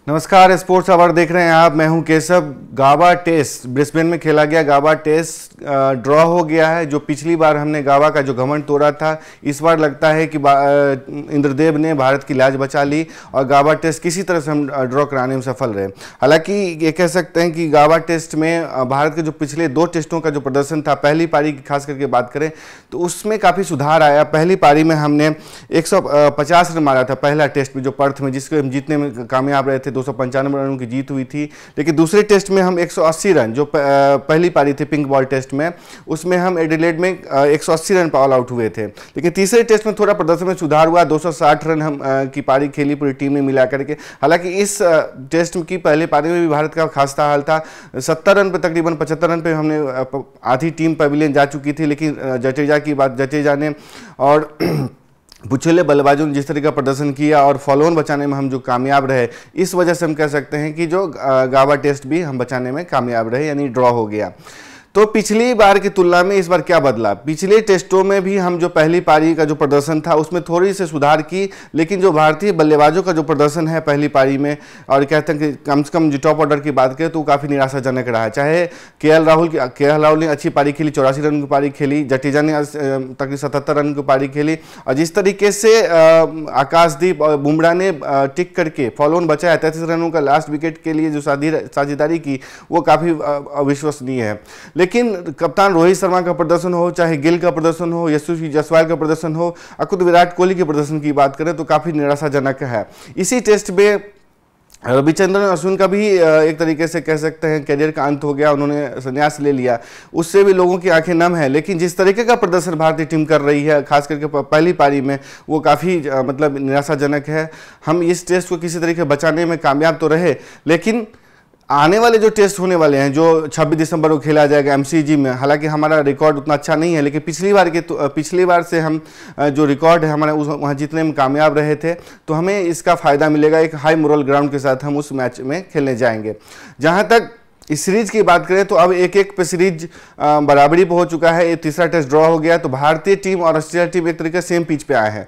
नमस्कार, स्पोर्ट्स अवर देख रहे हैं आप। मैं हूं केशव। गाबा टेस्ट ब्रिस्बेन में खेला गया। गाबा टेस्ट ड्रॉ हो गया है। जो पिछली बार हमने गाबा का जो घमंड तोड़ा था, इस बार लगता है कि इंद्रदेव ने भारत की लाज बचा ली और गाबा टेस्ट किसी तरह से हम ड्रॉ कराने में सफल रहे। हालांकि ये कह सकते हैं कि गाबा टेस्ट में भारत के जो पिछले 2 टेस्टों का जो प्रदर्शन था, पहली पारी की खास करके बात करें तो उसमें काफ़ी सुधार आया। पहली पारी में हमने 150 रन मारा था पहला टेस्ट में, जो पर्थ में, जिसको हम जीतने में कामयाब रहे थे। 295 रनों की जीत हुई थी। लेकिन दूसरे टेस्ट में हम 180 रन, जो पहली पारी थी पिंक बॉल टेस्ट में, उसमें हम एडिलेड में 180 रन पर ऑल आउट हुए थे। लेकिन तीसरे टेस्ट में थोड़ा प्रदर्शन में सुधार हुआ। 260 रन हम की पारी खेली पूरी टीम ने मिला करके। हालांकि इस टेस्ट की पहली पारी में भी भारत का खासा हाल था। 70 रन पर, तकरीबन 75 रन पे हमने आधी टीम पवेलियन जा चुकी थी। लेकिन जडेजा की बात, जडेजा ने और बुछेले बल्लेबाजों ने जिस तरह का प्रदर्शन किया और फॉलो ऑन बचाने में हम जो कामयाब रहे, इस वजह से हम कह सकते हैं कि जो गाबा टेस्ट भी हम बचाने में कामयाब रहे, यानी ड्रॉ हो गया। तो पिछली बार की तुलना में इस बार क्या बदला? पिछले टेस्टों में भी हम जो पहली पारी का जो प्रदर्शन था उसमें थोड़ी सी सुधार की, लेकिन जो भारतीय बल्लेबाजों का जो प्रदर्शन है पहली पारी में, और कहते हैं कि कम से कम जो टॉप ऑर्डर की बात करें तो वो काफ़ी निराशाजनक रहा है। चाहे के.एल. राहुल ने अच्छी पारी खेली, 84 रन की पारी खेली। जडेजा ने तकरीबन 77 रन की पारी खेली। और जिस तरीके से आकाशदीप और बुमराह ने टिक करके फॉलो ऑन बचाया, 33 रनों का लास्ट विकेट के लिए जो साझेदारी की, वो काफ़ी अविश्वसनीय है। लेकिन कप्तान रोहित शर्मा का प्रदर्शन हो, चाहे गिल का प्रदर्शन हो, यशस्वी जायसवाल का प्रदर्शन हो, खुद विराट कोहली के प्रदर्शन की बात करें तो काफ़ी निराशाजनक है। इसी टेस्ट में रविचंद्रन अश्विन का भी एक तरीके से कह सकते हैं कैरियर का अंत हो गया। उन्होंने संन्यास ले लिया, उससे भी लोगों की आंखें नम है। लेकिन जिस तरीके का प्रदर्शन भारतीय टीम कर रही है, खास करके पहली पारी में, वो काफ़ी मतलब निराशाजनक है। हम इस टेस्ट को किसी तरीके बचाने में कामयाब तो रहे, लेकिन आने वाले जो टेस्ट होने वाले हैं, जो 26 दिसंबर को खेला जाएगा MCG में, हालांकि हमारा रिकॉर्ड उतना अच्छा नहीं है, लेकिन पिछली बार से हम जो रिकॉर्ड है हमारा वहाँ जीतने में कामयाब रहे थे, तो हमें इसका फ़ायदा मिलेगा। एक हाई मोरल ग्राउंड के साथ हम उस मैच में खेलने जाएंगे। जहाँ तक इस सीरीज की बात करें तो अब 1-1 पे सीरीज बराबरी पे हो चुका है। ये तीसरा टेस्ट ड्रॉ हो गया, तो भारतीय टीम और ऑस्ट्रेलिया टीम एक तरीके से सेम पिच पे आए हैं।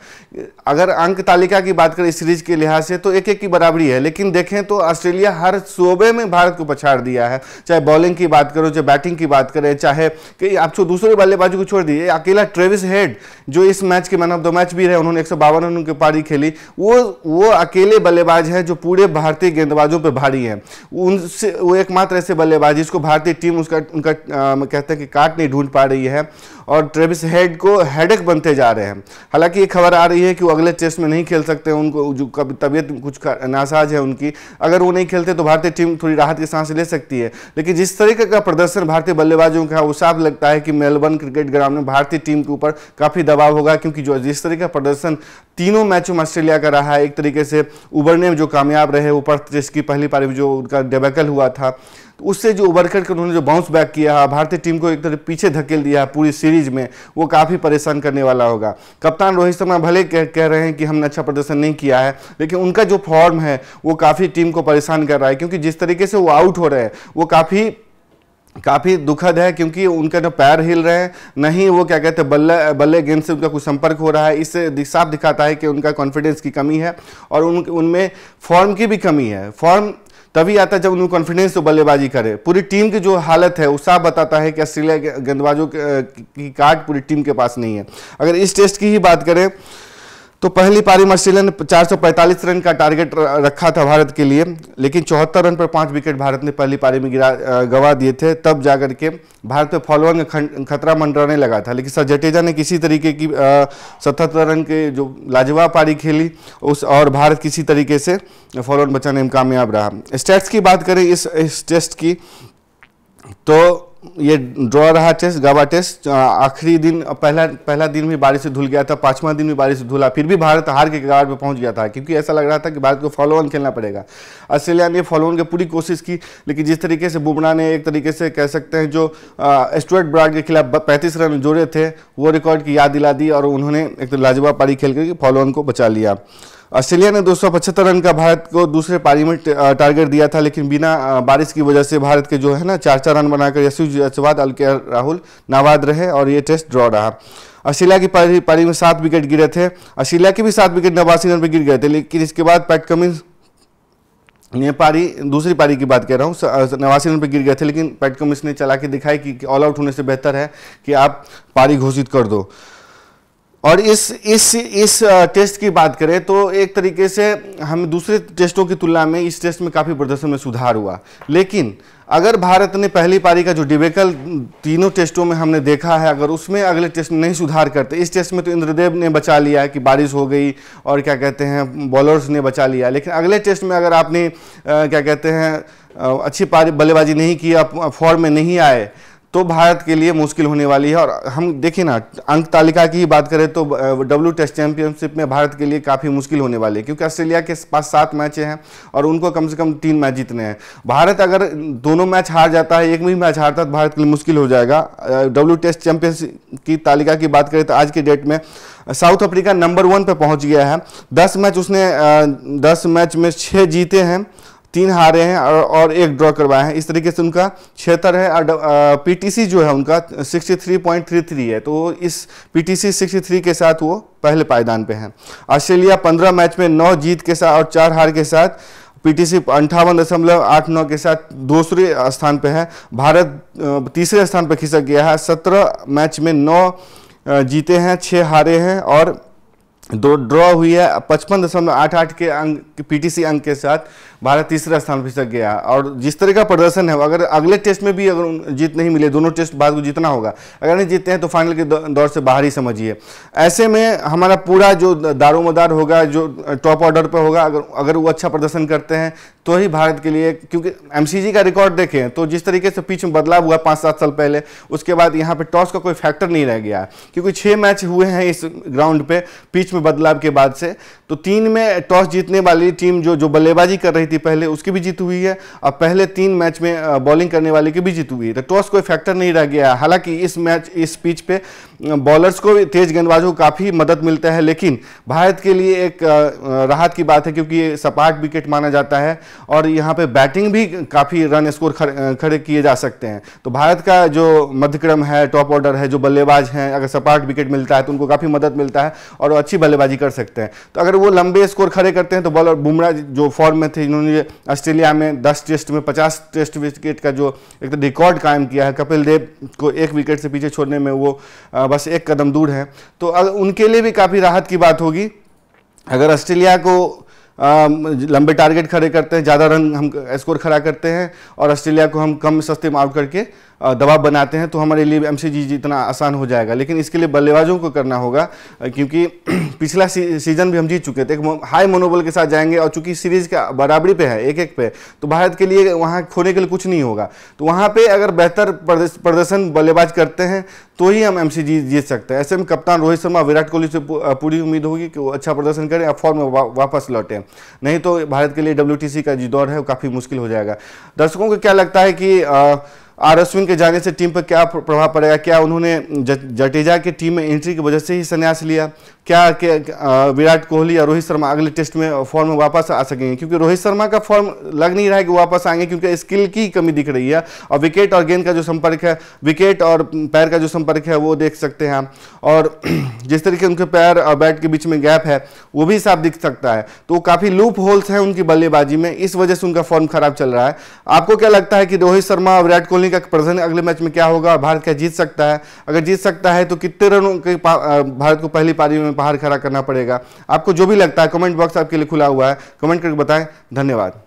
अगर अंक तालिका की बात करें इस सीरीज के लिहाज से तो 1-1 की बराबरी है, लेकिन देखें तो ऑस्ट्रेलिया हर शोबे में भारत को पछाड़ दिया है। चाहे बॉलिंग की बात करो, चाहे बैटिंग की बात करें, चाहे कि आप दूसरे बल्लेबाजों को छोड़ दिए, अकेला ट्रेविस हेड जो इस मैच के मैन ऑफ द मैच भी रहे, उन्होंने 152 रनों की पारी खेली। वो अकेले बल्लेबाज हैं जो पूरे भारतीय गेंदबाजों पर भारी हैं। उनसे वो एकमात्र ऐसे बल्लेबाज जिसको भारतीय टीम उनका कहते हैं कि काट नहीं ढूंढ पा रही है, और ट्रेविस हेड को हेडेक बनते जा रहे हैं। हालांकि ये खबर आ रही है कि वो अगले टेस्ट में नहीं खेल सकते, उनको जो तबीयत कुछ नासाज है उनकी, अगर वो नहीं खेलते तो भारतीय टीम थोड़ी राहत की सांस ले सकती है। लेकिन जिस तरीके का प्रदर्शन भारतीय बल्लेबाजों का, वो साफ लगता है कि मेलबर्न क्रिकेट ग्राउंड में भारतीय टीम के ऊपर काफ़ी दबाव होगा, क्योंकि जो जिस तरीके का प्रदर्शन तीनों मैचों में ऑस्ट्रेलिया का रहा है, एक तरीके से उभरने में जो कामयाब रहे, वो पर्थ टेस्ट की पहली पारी में जो उनका डेबैकल हुआ था, तो उससे जो उभर कर उन्होंने जो बाउंस बैक किया, भारतीय टीम को एक तरह पीछे धकेल दिया पूरी सीरीज में, वो काफ़ी परेशान करने वाला होगा। कप्तान रोहित शर्मा भले कह रहे हैं कि हमने अच्छा प्रदर्शन नहीं किया है, लेकिन उनका जो फॉर्म है वो काफ़ी टीम को परेशान कर रहा है, क्योंकि जिस तरीके से वो आउट हो रहे हैं वो काफ़ी दुखद है। क्योंकि उनका जो पैर हिल रहे हैं, नहीं वो क्या कहते हैं बल्ले गेंद से उनका कुछ संपर्क हो रहा है। इससे साफ दिखाता है कि उनका कॉन्फिडेंस की कमी है और उनमें फॉर्म की भी कमी है। फॉर्म तभी आता है जब उनको कॉन्फिडेंस तो बल्लेबाजी करे। पूरी टीम की जो हालत है वो साफ बताता है कि ऑस्ट्रेलिया के गेंदबाजों की काट पूरी टीम के पास नहीं है। अगर इस टेस्ट की ही बात करें तो पहली पारी में ऑस्ट्रेलिया ने 445 रन का टारगेट रखा था भारत के लिए, लेकिन 74 रन पर 5 विकेट भारत ने पहली पारी में गंवा दिए थे। तब जाकर के भारत पे फॉलो ऑन का खतरा मंडराने लगा था, लेकिन सर जडेजा ने किसी तरीके की 77 रन के जो लाजवाब पारी खेली और भारत किसी तरीके से फॉलो ऑन बचाने में कामयाब रहा। स्टैट्स की बात करें इस टेस्ट की तो ये ड्रॉ रहा टेस्ट, गाबा टेस्ट। आखिरी दिन पहला दिन भी बारिश से धुल गया था, 5वां दिन भी बारिश से धुला, फिर भी भारत हार के कगार पे पहुंच गया था, क्योंकि ऐसा लग रहा था कि भारत को फॉलो ऑन खेलना पड़ेगा। ऑस्ट्रेलिया ने फॉलो ऑन की पूरी कोशिश की, लेकिन जिस तरीके से बुमराह ने एक तरीके से कह सकते हैं जो स्टुअर्ट ब्रॉड के खिलाफ 35 रन जोड़े थे, वो रिकॉर्ड की याद दिला दी और उन्होंने एक तो लाजवाब पारी खेल करके फॉलो ऑन को बचा लिया। ऑस्ट्रेलिया ने 275 रन का भारत को दूसरे पारी में टारगेट दिया था, लेकिन बिना बारिश की वजह से भारत के जो है ना 4-4 रन बनाकर यशस्वी जायसवाल, के.एल. राहुल नाबाद रहे और ये टेस्ट ड्रॉ रहा। ऑस्ट्रेलिया की पारी में 7 विकेट गिरे थे। ऑस्ट्रेलिया के भी 7 विकेट 89 रन पर गिर गए थे, लेकिन इसके बाद पैट कमिंस ये पारी, दूसरी पारी की बात कह रहा हूँ, 89 रन पे गिर गए थे, लेकिन पैट कमिंस ने चला के दिखाई कि ऑल आउट होने से बेहतर है कि आप पारी घोषित कर दो। और इस टेस्ट की बात करें तो एक तरीके से हम दूसरे टेस्टों की तुलना में इस टेस्ट में काफ़ी प्रदर्शन में सुधार हुआ। लेकिन अगर भारत ने पहली पारी का जो डिबेकल तीनों टेस्टों में हमने देखा है, अगर उसमें अगले टेस्ट में नहीं सुधार करते, इस टेस्ट में तो इंद्रदेव ने बचा लिया कि बारिश हो गई और क्या कहते हैं बॉलर्स ने बचा लिया, लेकिन अगले टेस्ट में अगर आपने क्या कहते हैं अच्छी पारी बल्लेबाजी नहीं की, आप फॉर्म में नहीं आए, तो भारत के लिए मुश्किल होने वाली है। और हम देखिए ना, अंक तालिका की ही बात करें तो डब्ल्यू टेस्ट चैंपियनशिप में भारत के लिए काफ़ी मुश्किल होने वाली है, क्योंकि ऑस्ट्रेलिया के पास 7 मैच हैं और उनको कम से कम 3 मैच जीतने हैं। भारत अगर दोनों मैच हार जाता है, एक भी मैच हारता है, तो भारत के लिए मुश्किल हो जाएगा। डब्ल्यू टेस्ट चैंपियनशिप की तालिका की बात करें तो आज के डेट में साउथ अफ्रीका नंबर 1 पे पहुंच गया है। 10 मैच में 6 जीते हैं, 3 हारे हैं और 1 ड्रॉ करवाए हैं। इस तरीके से उनका 76 है और पीटीसी जो है उनका 63.33 है, तो इस पीटीसी 63 के साथ वो पहले पायदान पे हैं। ऑस्ट्रेलिया 15 मैच में 9 जीत के साथ और 4 हार के साथ पीटीसी 58.89 के साथ दूसरे स्थान पे है। भारत तीसरे स्थान पर खिसक गया है। 17 मैच में 9 जीते हैं, 6 हारे हैं और 2 ड्रॉ हुई है। 55.88 के अंक पीटीसी अंक के साथ भारत तीसरा स्थान पर खिसक गया। और जिस तरह का प्रदर्शन है, अगर अगले टेस्ट में भी अगर जीत नहीं मिले, दोनों टेस्ट भारत को जीतना होगा, अगर नहीं जीतते हैं तो फाइनल के दौर से बाहर ही समझिए। ऐसे में हमारा पूरा जो दारोमदार होगा, जो टॉप ऑर्डर पर होगा, अगर वो अच्छा प्रदर्शन करते हैं तो ही भारत के लिए, क्योंकि एमसीजी का रिकॉर्ड देखें तो जिस तरीके से पिच में बदलाव हुआ 5-7 साल पहले, उसके बाद यहाँ पे टॉस का कोई फैक्टर नहीं रह गया, क्योंकि 6 मैच हुए हैं इस ग्राउंड पे पिच में बदलाव के बाद से, तो 3 में टॉस जीतने वाली टीम जो बल्लेबाजी कर रही थी पहले, उसकी भी जीत हुई है और पहले 3 मैच में बॉलिंग करने वाले की भी जीत हुई है, तो टॉस कोई फैक्टर नहीं रह गया। हालांकि इस पिच पे बॉलर्स को भी, तेज गेंदबाजों को काफ़ी मदद मिलता है, लेकिन भारत के लिए एक राहत की बात है, क्योंकि ये सपाट विकेट माना जाता है और यहाँ पे बैटिंग भी काफ़ी रन स्कोर खड़े किए जा सकते हैं। तो भारत का जो मध्यक्रम है, टॉप ऑर्डर है, जो बल्लेबाज हैं, अगर सपाट विकेट मिलता है तो उनको काफ़ी मदद मिलता है और वो अच्छी बल्लेबाजी कर सकते हैं। तो अगर वो लंबे स्कोर खड़े करते हैं तो बॉलर बुमराह जो फॉर्म में थे, इन्होंने ऑस्ट्रेलिया में 10 टेस्ट में 50 टेस्ट विकेट का जो एक रिकॉर्ड कायम किया है, कपिल देव को 1 विकेट से पीछे छोड़ने में वो बस 1 कदम दूर है, तो उनके लिए भी काफ़ी राहत की बात होगी। अगर ऑस्ट्रेलिया को लंबे टारगेट खड़े करते हैं, ज़्यादा रन हम स्कोर खड़ा करते हैं और ऑस्ट्रेलिया को हम कम सस्ते में आउट करके दबाव बनाते हैं, तो हमारे लिए एमसीजी जीतना आसान हो जाएगा। लेकिन इसके लिए बल्लेबाजों को करना होगा, क्योंकि पिछला सीजन भी हम जीत चुके थे, एक हाई मनोबल के साथ जाएंगे और चूंकि सीरीज का बराबरी पे है 1-1 पे, तो भारत के लिए वहाँ खोने के लिए कुछ नहीं होगा। तो वहाँ पे अगर बेहतर प्रदर्शन बल्लेबाज करते हैं तो ही हम एमसीजी जीत सकते हैं। ऐसे में कप्तान रोहित शर्मा, विराट कोहली से पूरी उम्मीद होगी कि वो अच्छा प्रदर्शन करें और फॉर्म में वापस लौटें, नहीं तो भारत के लिए WTC का जो दौर है वो काफ़ी मुश्किल हो जाएगा। दर्शकों को क्या लगता है कि आर अश्विन के जाने से टीम पर क्या प्रभाव पड़ेगा? क्या उन्होंने जडेजा की टीम में एंट्री की वजह से ही संन्यास लिया? क्या विराट कोहली या रोहित शर्मा अगले टेस्ट में फॉर्म में वापस आ सकेंगे? क्योंकि रोहित शर्मा का फॉर्म लग नहीं रहा है कि वापस आएंगे, क्योंकि स्किल की कमी दिख रही है और विकेट और गेंद का जो संपर्क है, विकेट और पैर का जो संपर्क है वो देख सकते हैं हम, और जिस तरीके उनके पैर और बैट के बीच में गैप है वो भी साफ दिख सकता है। तो काफ़ी लूप होल्स हैं उनकी बल्लेबाजी में, इस वजह से उनका फॉर्म खराब चल रहा है। आपको क्या लगता है कि रोहित शर्मा और विराट कोहली का प्रदर्शन अगले मैच में क्या होगा? भारत क्या जीत सकता है? अगर जीत सकता है तो कितने रनों के भारत को पहली पारी में बाहर खड़ा करना पड़ेगा? आपको जो भी लगता है कमेंट बॉक्स आपके लिए खुला हुआ है, कमेंट करके बताएं। धन्यवाद।